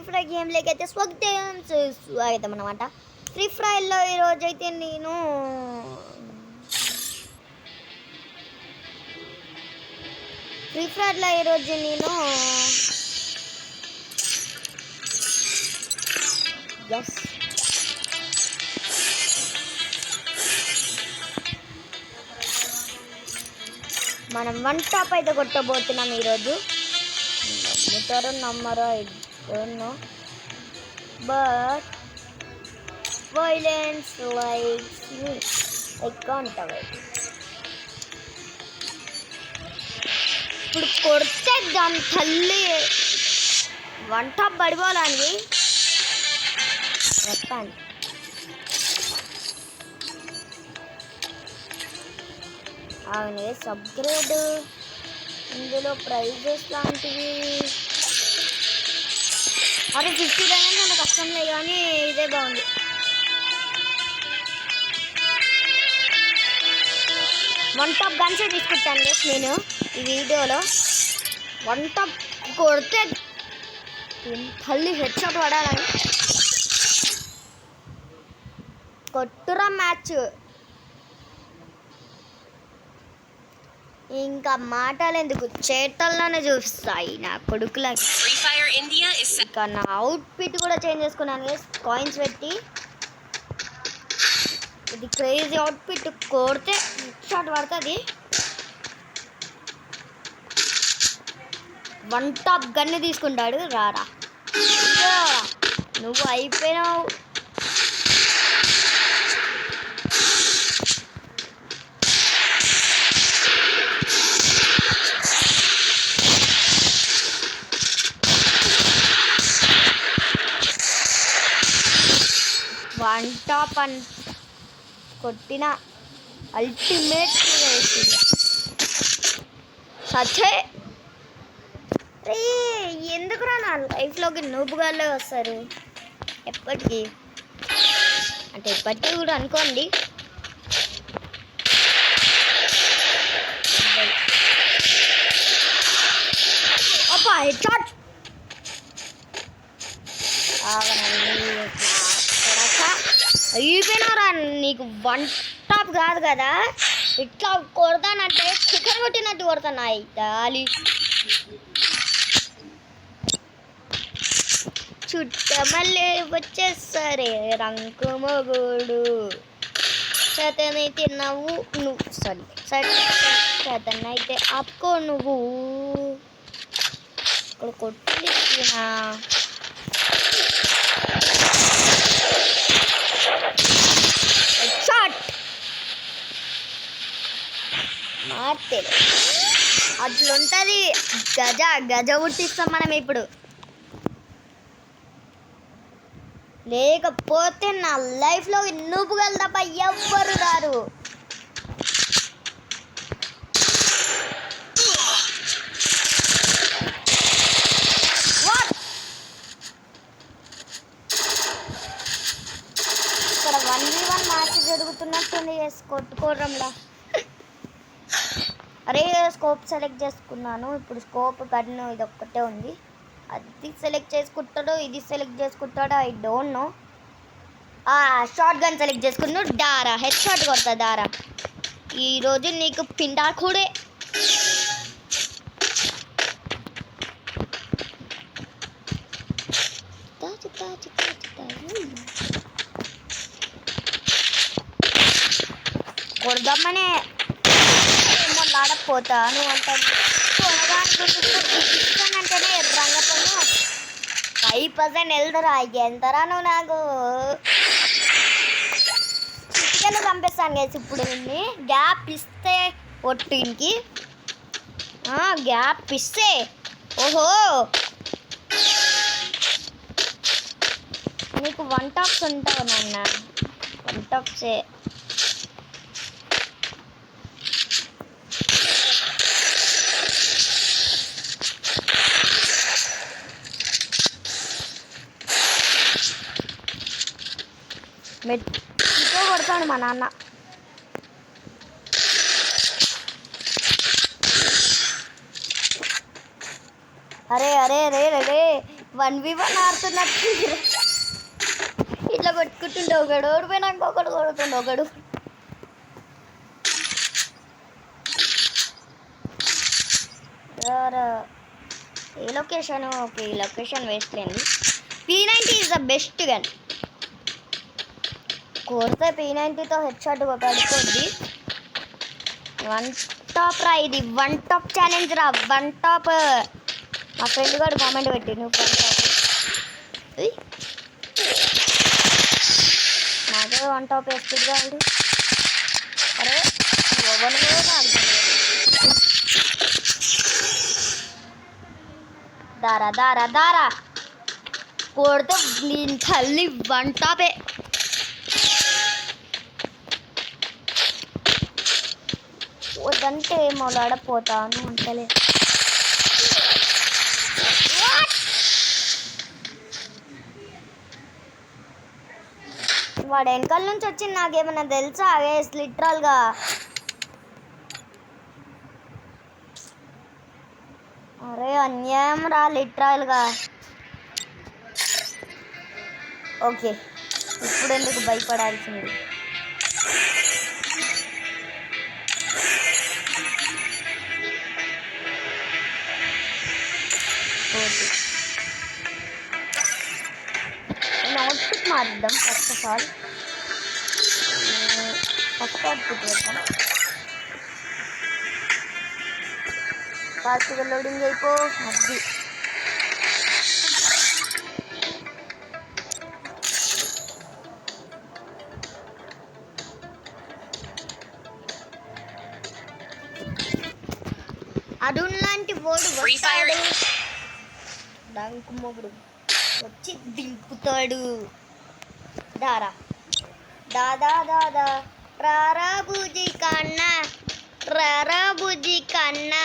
Fry game లేక అయితే స్వాగతం అన్నమాట. ఫ్రీ ఫైర్లో ఈరోజైతే నేను మనం 1 టాప్ అయితే కొట్టబోతున్నాం ఈరోజు. నమ్ముతారో నమ్మరో I don't know, but violence likes me. I can't avoid. ఇప్పుడు కొడితే దాని తల్లి 1 టాప్ పడిపోవాలని చెప్పండి. అవునే సబ్గ్రేడ్, ఇందులో ప్రైజెస్ లాంటివి. అరే 50 డైమండ్స్ అంత కష్టం లేదు, కానీ ఇదే బాగుంది. వన్ టాప్ గన్స్ తీసుకుంటాను నేను ఈ వీడియోలో. 1 టాప్ కొడితే తల్లి హెడ్ షాట్ పడాలని కొట్టురా మ్యాచ్. ఇంకా మాటలు ఎందుకు, చేతల్లోనే చూస్తాయి నా కొడుకులకి. ఇంకా నా అవుట్ఫిట్ కూడా చేంజ్ చేసుకున్నాను కాయిన్స్ పెట్టి. ఇది క్రేజీ అవుట్ఫిట్, కొడితే షాట్ పడుతుంది. 1 టాప్ గన్ను తీసుకుంటాడు. రారా నువ్వు అయిపోయినావు. వన్ టాప్ అని కొట్టిన అల్టిమేట్ వేసింది. సచ్చే రే, ఎందుకురా నా లైఫ్లోకి నూపుగాల్లో వస్తారు ఎప్పటికీ, అంటే ఎప్పటికీ కూడా అనుకోండి. అబ్బా హెడ్ షాట్. అయిపోయినారా, నీకు 1 టాప్ కాదు కదా, ఇట్లా కొడతానంటే చికెన్ కొట్టినట్టు కొడతాను. దాలి చుట్టమల్లే వచ్చేసరే రంకు మొగుడు, చేతనైతే నవ్వు నువ్వు, సారీ చేతనైతే ఆపుకో నువ్వు. ఇక్కడ కొట్టి షాట్ మార్తే అట్లుంటుంది. గజ ఉట్టిస్తాం మనం ఇప్పుడు. లేకపోతే నా లైఫ్లో నువ్వుగల తప్ప ఎవ్వరు రారు. ఇక్కడ 1v1 మ్యాచ్ జరుగుతున్నట్టుంది కొట్టుకోవడంలా. అరే స్కోప్ సెలెక్ట్ చేసుకున్నాను. ఇప్పుడు స్కోప్ గన్ ఇది ఒక్కటే ఉంది. అది సెలెక్ట్ చేసుకుంటాడో ఇది సెలెక్ట్ చేసుకుంటాడో I don't know. Shotgun select చేసుకున్నాడు. దారా హెడ్ షాట్ కొడతా. దారా ఈరోజు నీకు పిండాకుడే. కొడదామనే ఏమో లాడపోతాను అంటాను. అంటేనే రంగపను 5% వెళ్తారా. ఎంతరా నువ్వు నాకు చికెన్ పంపిస్తాను కదా ఇప్పుడు. నిన్ను గ్యాప్ ఇస్తే ఒట్టింకి గ్యాప్ ఇస్తే ఓహో నీకు 1 టాప్స్ ఉంటావు నాన్న. 1 టాప్సే. మెట్టితో కొడతాడు మా నాన్న. అరే అరే రే రే 1v1 ఆడుతున్నట్టు ఇట్లా కొట్టుకుంటుండే ఒకడు ఓడిపోయినాక ఒకడు కొడుతుండే ఒకడు. ఏ లొకేషన్? ఓకే, ఈ లొకేషన్ వేస్ట్ లేండి. P90 is the best gun. కోరితే P90తో హెడ్ షాట్ పడుతుంది. 1 టాప్ రా, ఇది 1 టాప్ ఛాలెంజ్ రా, 1 టాప్. మా ఫ్రెండ్ గారు కామెంట్ పెట్టి నువ్వు 1 టాప్. నాకే 1 టాప్ వేస్తుంది కాదు. అరే ఎవరు దారా దారా దారా కొడితే నేను తల్లి 1 టాపే. వద్దంటే మొలాడపోతాను అంటలే. వాడు వెనకాల నుంచి వచ్చింది, నాకేమన్నా తెలుసా? లిటరల్గా అరే అన్యాయం రా, లిటరల్గా. ఓకే, ఇప్పుడు ఎందుకు భయపడాల్సింది? అవుట్పుట్ మారుద్దాం first of all. First output వేద్దాం. ఫాస్ట్గా లోడింగ్ అయిపో. అది అరుణ్ లాంటి ఓడు వస్తాడు, డంకు మొగుడు వచ్చి దింపుతాడు. దారా దాదా దాదా రారా బుజ్జి కన్నా, రారా బుజ్జి కన్నా,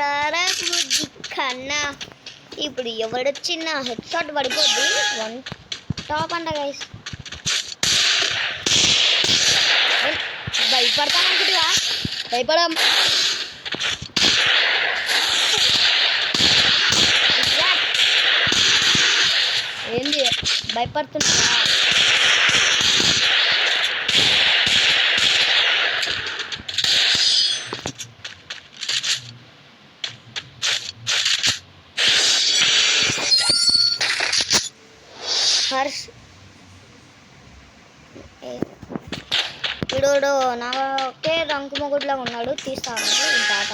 రారా బుజ్జి కన్నా. ఇప్పుడు ఎవడొచ్చిన హెడ్ షాట్ పడిపోద్ది. 1 టాప్ అంట గైస్. భయపడతాను అనుకుంటుగా, భయపడం. ఏంది భయపడుతున్నా? హర్ష్ వీడు నా ఒకే రంకు మొగుడులా ఉన్నాడు. తీస్తాను ఇంత ఆట.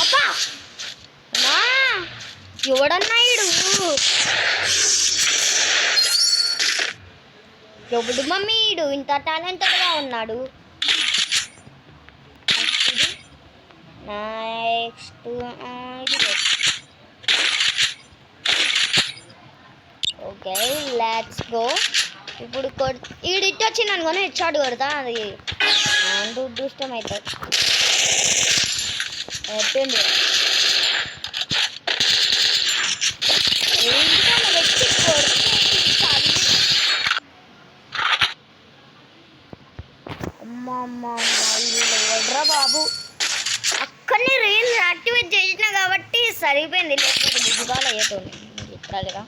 అబ్బా ఎవడన్నా ఇడు ఎవడు మమ్మీ ఇడు ఇంత టాలెంటెడ్గా ఉన్నాడు. Next okay let's go. ఇప్పుడు ఈడు ఇటు వచ్చింది అనుకోని హెడ్ షాట్ కొడతా. అది దుష్టం అవుతుంది. అయిపోయింది. వడ్రా బాబు, అక్కడనే రేంజ్ యాక్టివేట్ చేసిన కాబట్టి సరిపోయింది. లేకపోతే దిగుబాలు అయ్యేటోంది లిటరల్గా.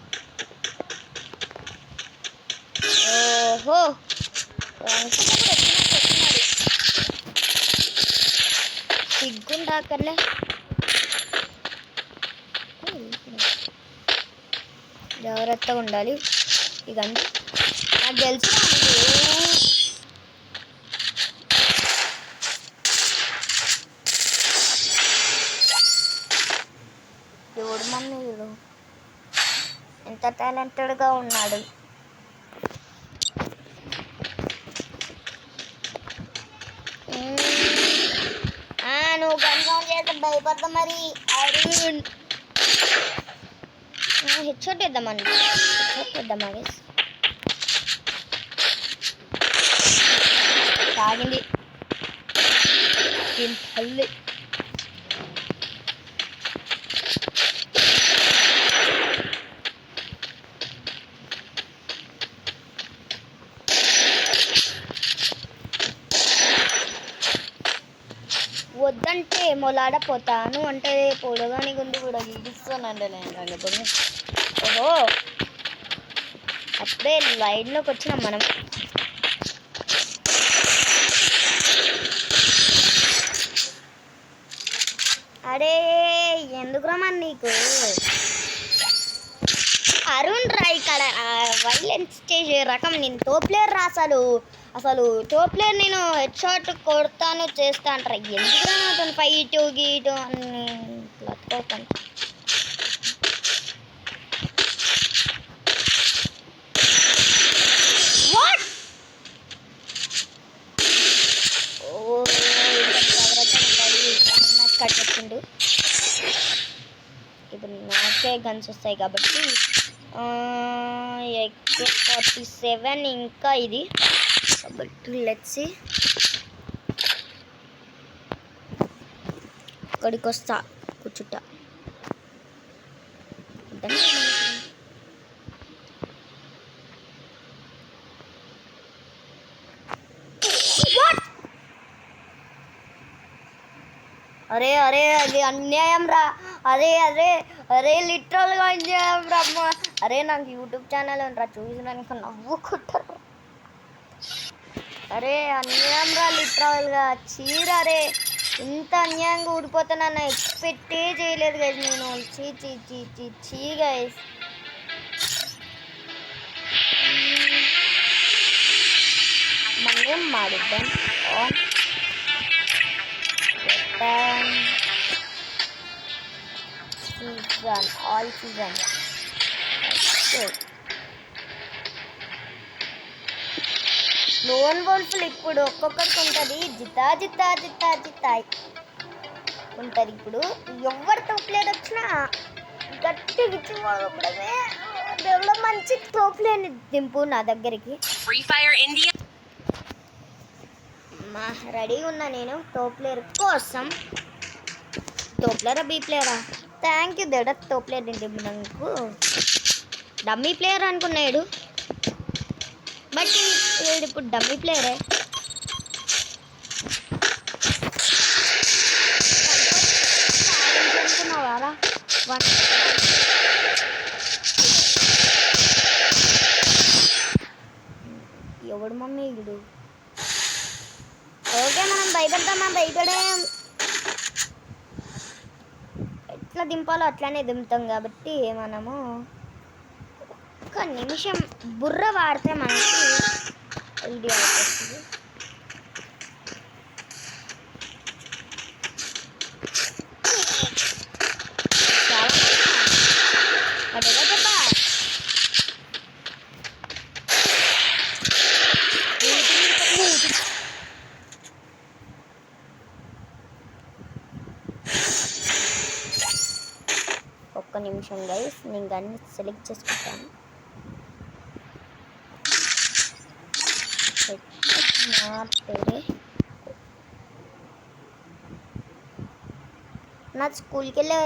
ఓహో సిగ్గుండా అక్కర్లే. జాగ్రత్తగా ఉండాలి. ఇక నాకు తెలుసు ఎవడు మమ్మీ వీడు ఎంత టాలెంటెడ్గా ఉన్నాడు. నువ్వు కన్ఫర్మ్ చేస్తే భయపడతా మరి. అరుణ్ హెడ్ షాట్ వేద్దామని వేద్దామా గైస్? తాగింది తల్లి. వద్దంటే మొలాడపోతాను అంటే పొడగాని గుండు కూడా గీడిస్తానండి నేను. ఓహో అప్పుడే లైన్లోకి వచ్చినాం మనం. అరే ఎందుకు రమ్మని నీకు అరుణ్ రా ఇక్కడ వైలెన్స్ చేసే రకం. నేను టో ప్లేయర్ రా, అసలు టో ప్లేయర్ నేను హెడ్ షాట్ కొడతాను చేస్తా అంటారా. ఎందుకు అతను ఫైట్ గీటు అని లట్టుకోకండి. కట్టొచ్చిండు. ఇప్పుడు నాకే గన్స్ వస్తాయి కాబట్టి AK-47 ఇంకా ఇది కాబట్టి లెట్స్ ఇక్కడికి వస్తా కూర్చుంట. అరే అరే అది అన్యాయం రా. అరే అరే అరే లిటరల్గా అన్యాయం రా అమ్మ. అరే నాకు యూట్యూబ్ ఛానల్ రా, చూసినాక నవ్వుకుంటారు. అరే అన్యాయం రా లిటరల్గా. చీర అరే ఇంత అన్యాయంగా ఊడిపోతానన్న ఎక్స్పెక్టే చేయలేదు గైస్ నేను. చీ చీ చీ చీ చీ గైస్. మనం మాడిద్దాం season, all season. లోన్ వోల్ఫ్లు ఇప్పుడు ఒక్కొక్కరికి ఉంటుంది. జితా జితా జితా జితా ఉంటుంది. ఇప్పుడు ఎవరితో ప్లేయర్ వచ్చినా గట్టి విచ్చిపోవడమే. డెవలప్ మంచి తో ప్లేయర్ని దింపు నా దగ్గరికి. ఫ్రీ ఫైర్ ఇండియా రెడీగా ఉన్నా నేను తో ప్లేయర్ కోసం. తో ప్లేయరా బీ ప్లేయరా? థ్యాంక్ యూ దేవుడా. తో ప్లేయర్ ఏంటి నాకు డమ్మీ ప్లేయర్ అనుకున్నాడు, బట్ ఇప్పుడు డమ్మీ ప్లేయరే. అనుకున్నావారా? ఎవడు మమ్మీ ఇడు? ఓకే మనం భయపడతామా? భయపడే ఎట్లా దింపాలో అట్లానే దింపుతాం కాబట్టి మనము ఒక నిమిషం బుర్ర వాడితే మనకి ఐడియా వస్తుంది. ఒక్క నిమిషం గైస్, నేను గన్ని సెలెక్ట్ చేసుకుంటాను. నా స్కూల్కి వెళ్ళే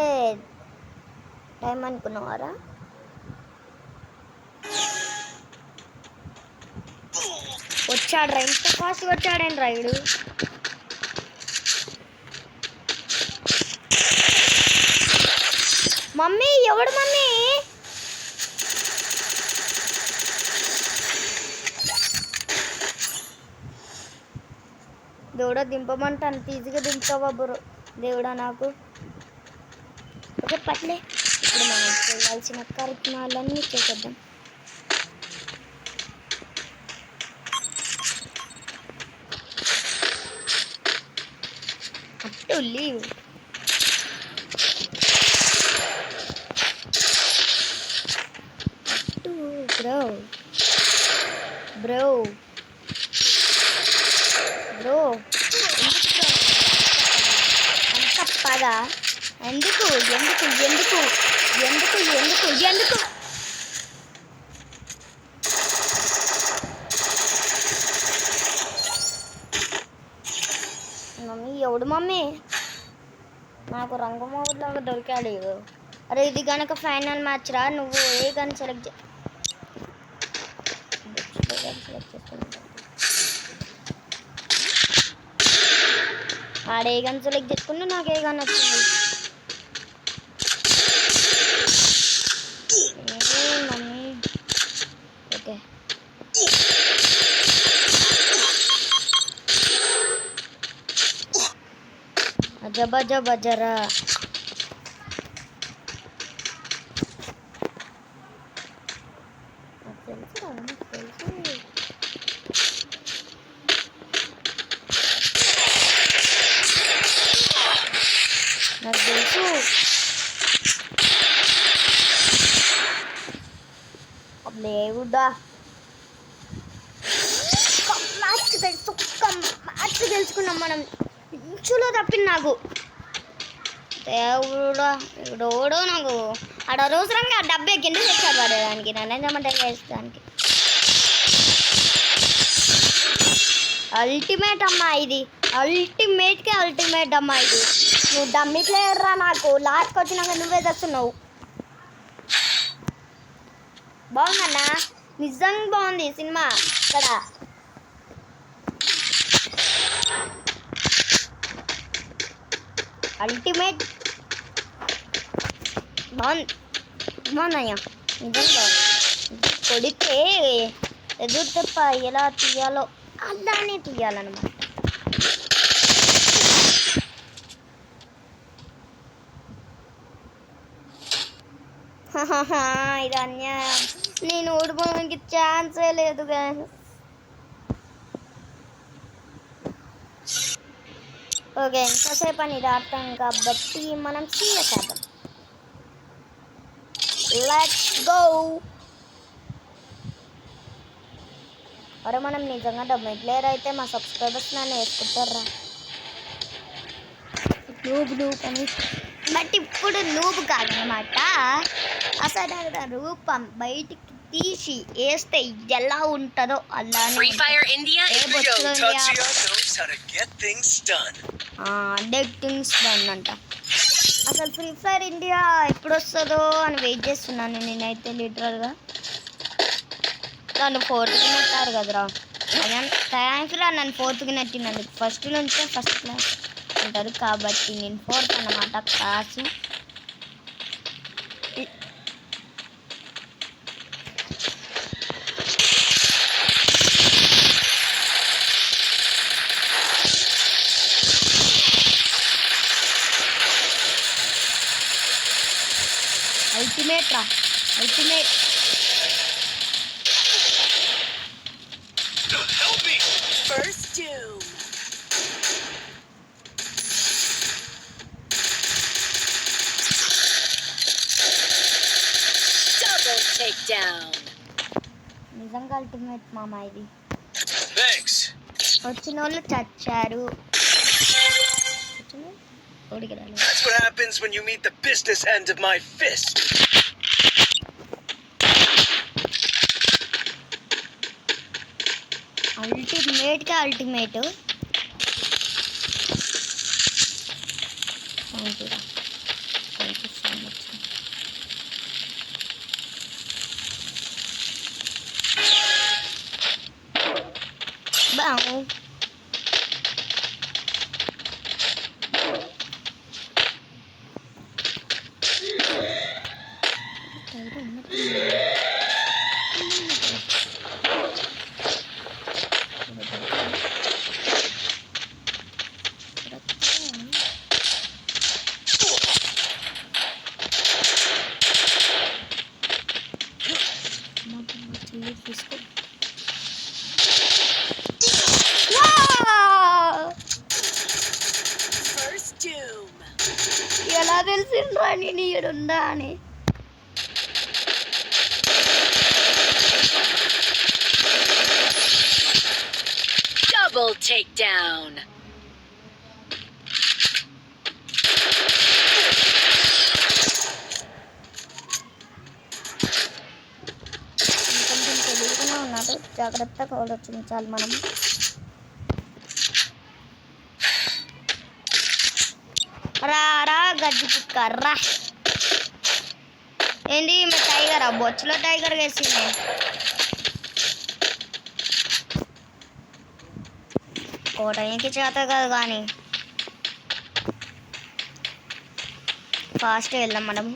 టైం అనుకున్నావారా? వచ్చాడు రా, ఇంత ఫాస్ట్ వచ్చాడేంటి రైడు. మమ్మీ ఎవడు మమ్మీ? దేవుడా దింపమంటే అంత ఈజీగా దింపుతావా బుర్ర దేవుడా నాకు. ఓకే పట్లే, ఇప్పుడు మనం చేయాల్సిన కార్యక్రమాలన్నీ చేసేద్దాం. అట్టు లీవ్ బ్రో బ్రో బ్రో అంత పగ ఎందుకు ఎందుకు ఎందుకు ఎందుకు ఎందుకు ఎందుకు? మమ్మీ ఎవడు మమ్మీ? నాకు రంగమూలాగా దొరికాడు. అరే ఇది కనుక ఫైనల్ మ్యాచ్ రా, నువ్వు ఏ గన్ సెలెక్ట్ చేసుకున్నావు? ఆడే గన్ సెలెక్ట్ చేసుకున్నా నాకు ఏ గన్ వచ్చింది. మమ్మీ ఓకే అజబ జబ జరా తెలుసు నాకు తెలుసు దేవుడా మ్యాచ్ తెలుసు ఒక్క మ్యాచ్ తెలుసుకున్నాం మనం. ఇంచులో తప్పింది నాకు. దేవుడా ఇవిడోడో నాకు ఆడ అవసరంగా ఆ డబ్బే కింద తెచ్చాడు పడేదానికి నన్నేమంటే వేసేదానికి. అల్టిమేట్ అమ్మా ఇది, అల్టిమేట్కే అల్టిమేట్ అమ్మా ఇది. నువ్వు డమ్మీ ప్లేయర్ రా, నాకు లాస్ట్కి వచ్చినాక నువ్వే తెస్తున్నావు. బాగుందన్నా, నిజంగా బాగుంది సినిమా. ఇక్కడ అల్టిమేట్ బాగుందయ్యా నిజంగా. కొడితే ఎదురు తప్ప ఎలా తీయాలో అలానే తీయాలన్నమాట. ఇది అన్యాయం, నేను ఓడిపోవడానికి ఛాన్సే లేదు. ఓకే ఎంతసేపు అని ఇది ఆడతాం కాబట్టి మనం సీరియస్ ఆడతాం. Let's go. అరే మనం నిజంగా డబ్బు ప్లేయర్ అయితే మా సబ్స్క్రైబర్స్ నన్ను వేసుకుంటారా. నూబ్ అని బట్ ఇప్పుడు నూబ్ కాదనమాట, అసలు రూపం బయటికి తీసి వేస్తే ఎలా ఉంటుందో అలానే థింగ్స్ డన్ అంట. అసలు ఫ్రీ ఫైర్ ఇండియా ఎప్పుడు వస్తుందో అని వెయిట్ చేస్తున్నాను నేనైతే. లిటరల్గా నన్ను 4th నెట్టారు కదరా, థ్యాంక్స్ రా నన్ను 4th నెట్టినందుకు. ఫస్ట్ నుంచే ఫస్ట్ క్లాస్ ఉంటారు కాబట్టి నేను 4th అన్నమాట క్లాసు. అల్టిమేట్ రా, ultimate. First doom. Double takedown. నిజంగా అల్టిమేట్ మామ ఇది. Thanks. వచ్చిన వాళ్ళు చచ్చారు. That's what happens when you meet the business end of my fist. Ultimate గా ultimate. Thank you so much. బాగు First doom. ఎలా తెలిసిండ్రా నేను ఈడుందా అని. Double takedown. కొంచెం తెలివిగానే ఉన్నాడు, జాగ్రత్తగా ఆలోచించాలి మనం. రా గడ్డి కుక్క రా. ఏంటి మీ టైగరా, బొచ్చులో టైగర్ వేసింది. కోటయ్యకి చేత కాదు కానీ ఫాస్ట్గా వెళ్దాం మనం.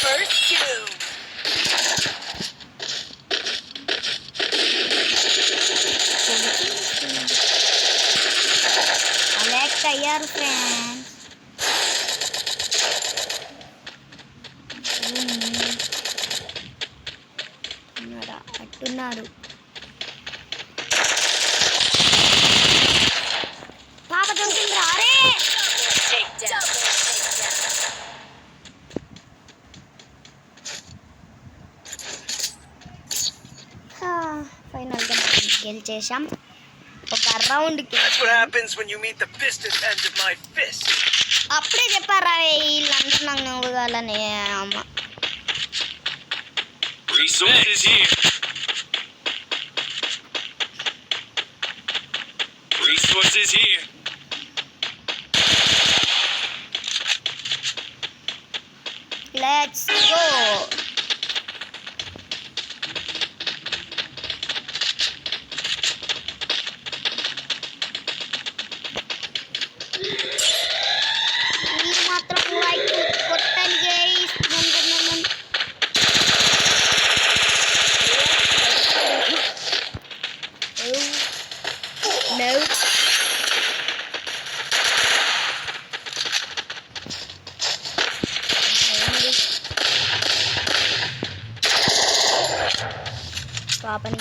First doom. అలెక్ట్ అయ్యారు ఫ్రెండ్స్. అట్టున్నారు. పాప దొరికిందిరా. అరే ఫైనల్గా గెలిచేసాం. ఒక రౌండ్కి. That's what happens when you meet the business end of my fist. అప్పుడే చెప్పారా వీళ్ళంతా నాకు నువ్వు కాలని అమ్మ. Resources here. Resources here. Let's go. మీరు మాత్రం లైక్ కొట్టండి గైస్. No. పాపని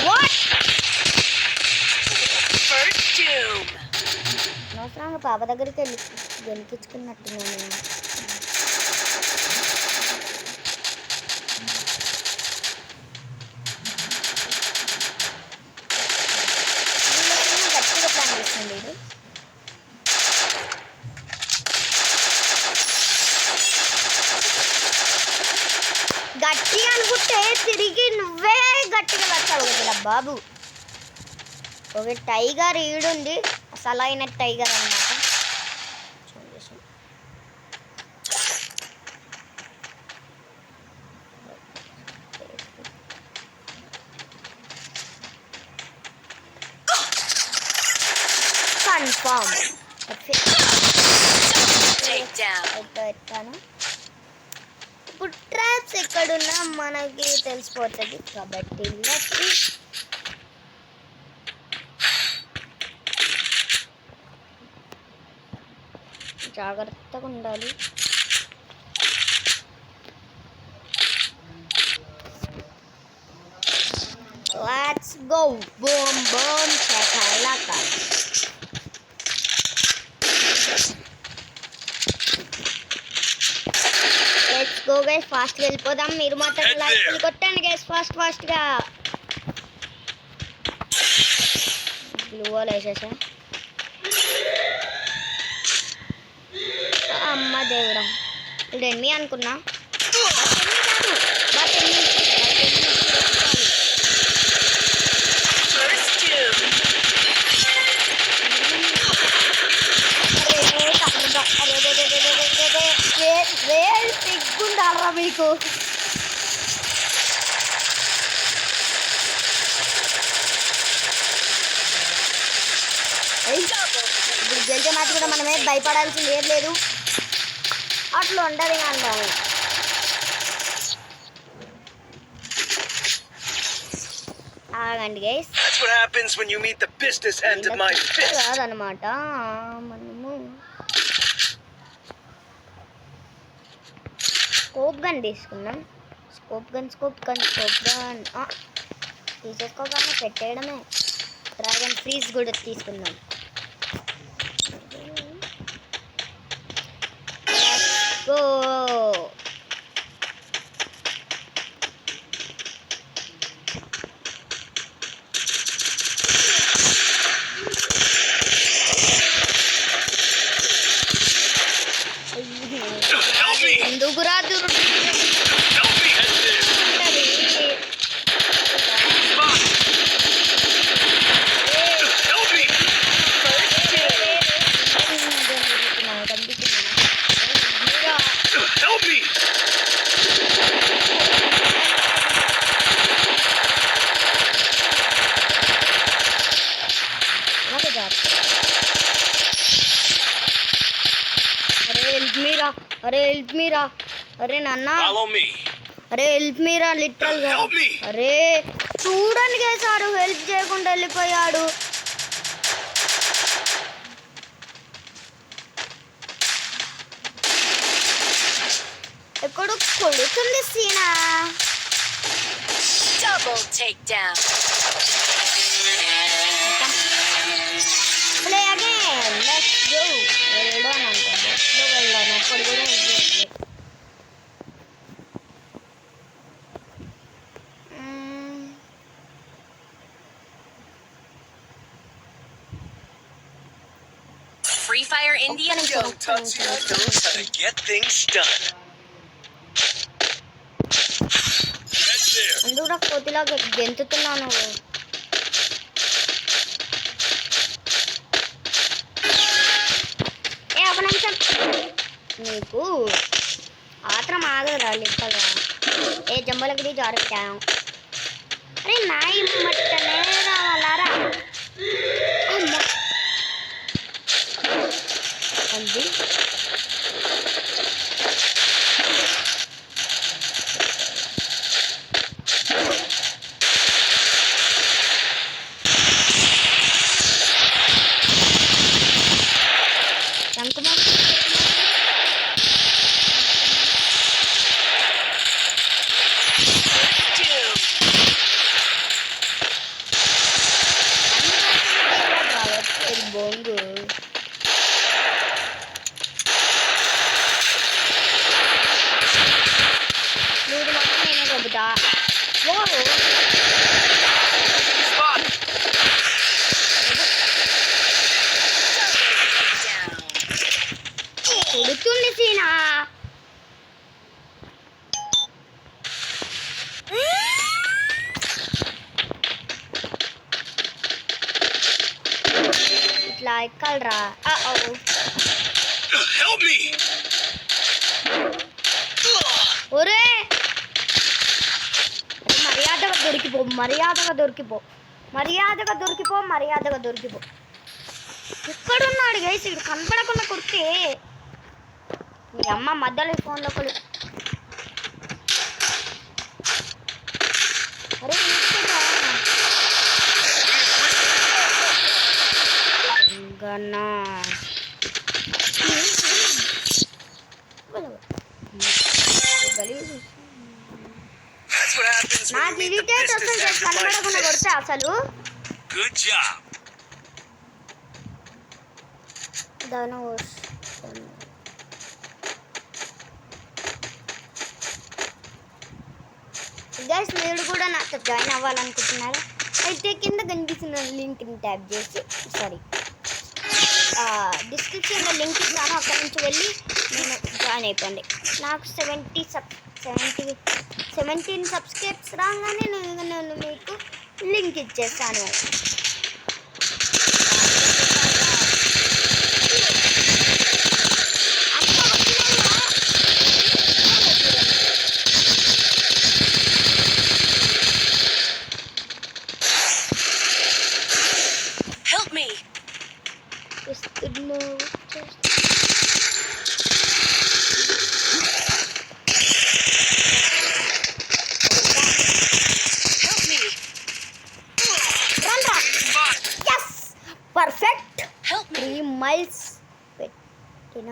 వాట్ First doom. అనవసరంగా పాప దగ్గరికి వెళ్ళి గెలిపించుకున్నట్టున్నాను. గట్టిగా ప్లాన్ చేస్తుంది ఇది. గట్టిగా అనుకుంటే తిరిగి నువ్వే గట్టిగా వచ్చావు కదా బాబు. ఒక టైగర్ ఈడుంది, అసలైన టైగర్ అన్నమాట. కన్ఫర్మ్ ఎత్తాను. ఇప్పుడు ట్రాప్స్ ఎక్కడున్నా మనకి తెలిసిపోతుంది కాబట్టి జాగ్రత్తగా ఉండాలి. Let's go. Boom boom shakalaka. Let's go guys. Fast గా వెళ్ళిపోదాం. మీరు మాత్రం లైక్ కొట్టండి guys. ఫాస్ట్ గా. గ్లూ వాల్ వేసేసా. అమ్మ దేవుడా, ఇప్పుడు ఎన్ని అనుకున్నా. సిగ్గుండాలరా మీకు. ఇప్పుడు గెలిచే మ్యాచ్ కూడా మనమే భయపడాల్సింది ఏం లేదు. అట్లా ఉండదు అన్నాను. ఆగండి guys. That's what happens when you meet the business end of my fist. కాదనమాట. మనము స్కోప్ గన్ తీసుకున్నాం. స్కోప్ గన్ తీసేసుకోగానే పెట్టేయడమే. డ్రాగన్ ఫ్రీజ్ కూడా తీసుకుందాం. గో. ఎందుకు రాదు మీరా, అరే హెల్ప్ మీరా, అరే నాన్న, Follow me. అరే హెల్ప్ మీరా, లిటరల్ గా. Help me. అరే చూడండి చేశారు, హెల్ప్ చేయకుండా వెళ్ళిపోయాడు. ఎక్కడో కొడుతుంది సీనా. Double takedown. Play again, let's go. వెళ్ళడం అంట, లెట్స్ గో వెళ్దాం. అక్కడ కూడా వెళ్ళట్లేదు. Free Fire India. Young Tatsuya knows how to get things done. Head there. ఎందుకు నాకు కోతిలాగా గెంతుతున్నాను? ఒక నిమిషం, నీకు ఆత్రం ఆగదురా లిక్కగా. ఏ జంబలగిరి జారుతాం. అరే నాయి మట్టనే రావాలారా. అంది బొంగు. మూడు మాత్రం నేనే చెబుతా. కొడుతుంది సీనా. ఇట్లా ఎక్కాలరా. Help me. ఒరే మర్యాదగా దొరికిపో, మర్యాదగా దొరికిపో, మర్యాదగా దొరికిపో, మర్యాదగా దొరికిపో. ఎక్కడున్నాడు గైస్? ఇడు కనపడకుండా కొడితే మీ అమ్మ మధ్యలో ఫోన్లో కొలి. అరే గన్నా That's what happens when నాకు you meet the irritate business వస్తుంది end of my కనపడకుండా కొడితే fist. అసలు. Good job. ధనుష్ గైస్, మీరు కూడా నాతో జాయిన్ అవ్వాలనుకుంటున్నారా? అయితే కింద కనిపిస్తున్న లింక్ని ట్యాప్ చేసి, సారీ డిస్క్రిప్షన్లో లింక్ ఇస్తాను, అక్కడ నుంచి వెళ్ళి నేను జాయిన్ అయిపోండి. నాకు 17 సబ్స్క్రైబ్స్ రాగానే నేను మీకు లింక్ ఇచ్చేస్తాను. Help me. Help me. Perfect. Help me. 3 miles పెట్టిన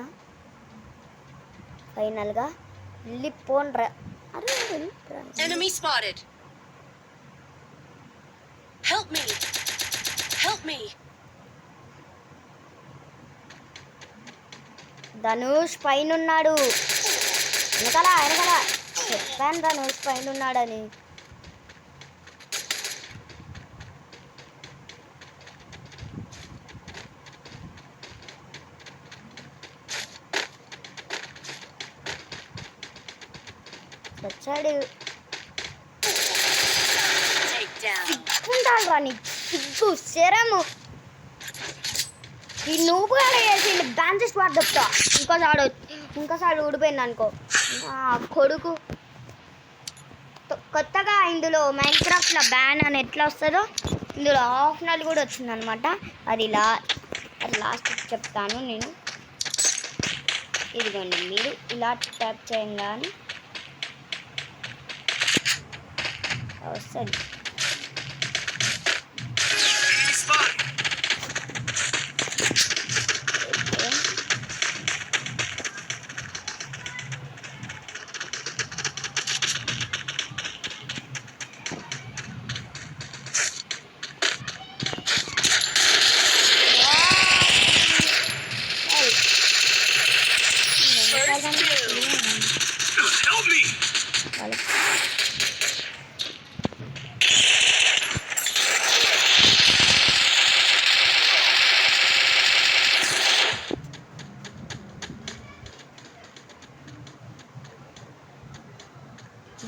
ఫైనల్గా వెళ్ళిపోండ్రా. అరే Enemy spotted. Help me. Help me. Dhanush పైన ఉన్నాడు. వెనకాల చెప్పాను ధనుష్ పైన ఉన్నాడని. వచ్చాడు. Takedown. ఉండాలి రాని సిగ్గు శరము. ఈ నువ్వు వేసి బ్యాన్ చేసి వాడు చెప్తా. ఇంకోసారి ఊడిపోయింది అనుకో కొడుకు. కొత్తగా ఇందులో మైన్క్రాఫ్ట్లో బ్యాన్ అని ఎట్లా వస్తుందో ఇందులో ఆప్షనల్ కూడా వచ్చిందనమాట. అది లాస్ట్ చెప్తాను నేను. ఇదిగోండి మీరు ఇలా ట్యాప్ చేయగానే వస్తుంది. Enemy spotted. Help me.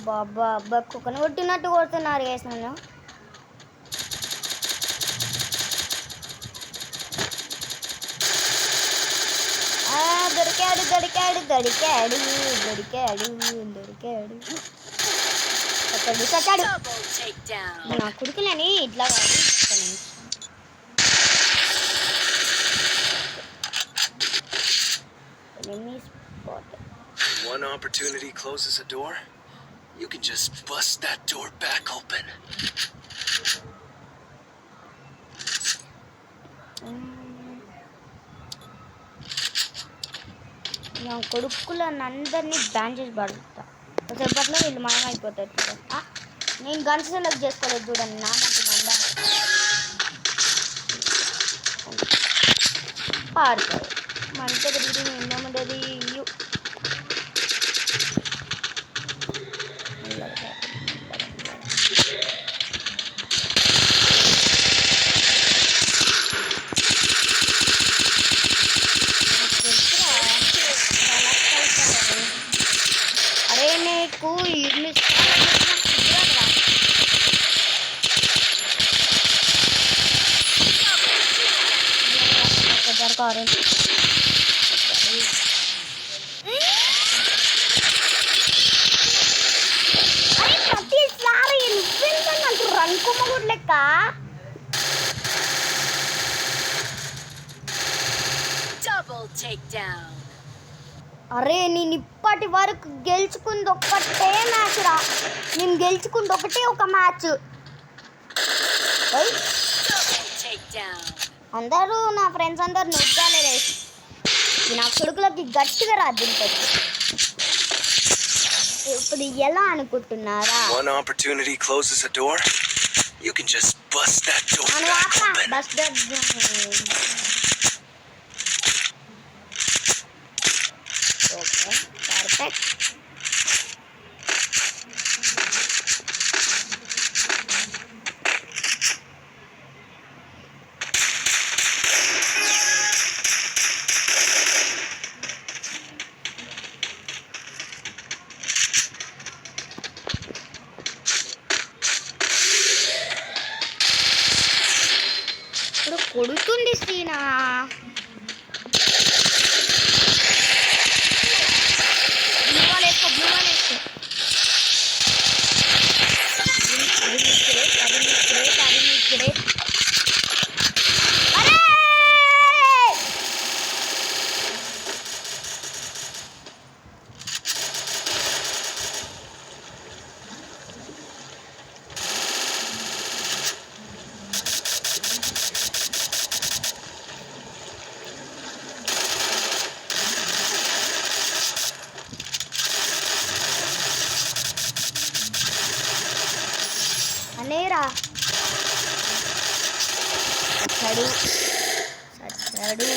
బాబా అబ్బా కుక్కను కొట్టినట్టు కొడుతున్నారు వేసి నన్ను. దొరికాడు దొరికాడు దొరికాడు దొరికాడు దొరికాడు చచ్చాడు చచ్చాడు. Double takedown. నా కొడుకులని ఇట్లా కాదు. Enemy spotted. One opportunity closes a door. You can just bust that door back open. నా కొడుకులను అందరినీ బ్యాన్ చేసి పడుతా. సేపట్లో వీళ్ళు మాయమైపోతారు. నేను గన్స్ సెలెక్ట్ చేసుకోలేదు చూడండి. నా పాడతారు మంచిగా తిరిగి ఏందోమంటది. అరే నీకు ఇల్లు ఆరెంజ్ ప్రతిసారి నువ్వెందుకు రంకుమ్మ కూడా లెక్క. Double takedown. అరే నేను ఇప్పటి వరకు గెలుచుకుంది ఒక్కటే మ్యాచ్ రా. నేను గెలుచుకుంది ఒకటే ఒక మ్యాచ్. Double takedown. అందరూ నా ఫ్రెండ్స్ అందరు నువ్వుగానే రేసి నా కొడుకులకి గట్టిగా రాద్దింటది. ఇప్పుడు ఎలా అనుకుంటున్నారా? One opportunity closes a door. You can just bust that door back open. Bus okay perfect. ఇప్పుడు కొడుతుంది శ్రీనా. బ్లూ వాల్ వేసుకో బ్లూ వాల్ వేసుకో. అది నీ గ్రేట్ అది నీ గ్రేట్ అది నీ గ్రేట్. అరే అనేరా చచ్చాడు చచ్చాడు.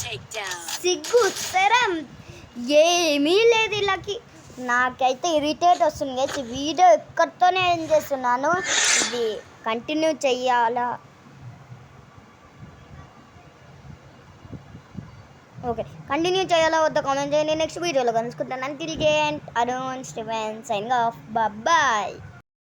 Takedown. సిగ్గు శరం ఏమీ లేదు వీళ్ళకి. నాకైతే ఇరిటేట్ వస్తుంది గైస్. ఈ వీడియో ఎక్కడితోనే ఏం చేస్తున్నాను. ఇది కంటిన్యూ చెయ్యాలా? ఓకే కంటిన్యూ చేయాలా వద్ద కామెంట్ చేయండి. నెక్స్ట్ వీడియోలో కలుసుకుంటాను. Until then Arun Steven signing off. Bye.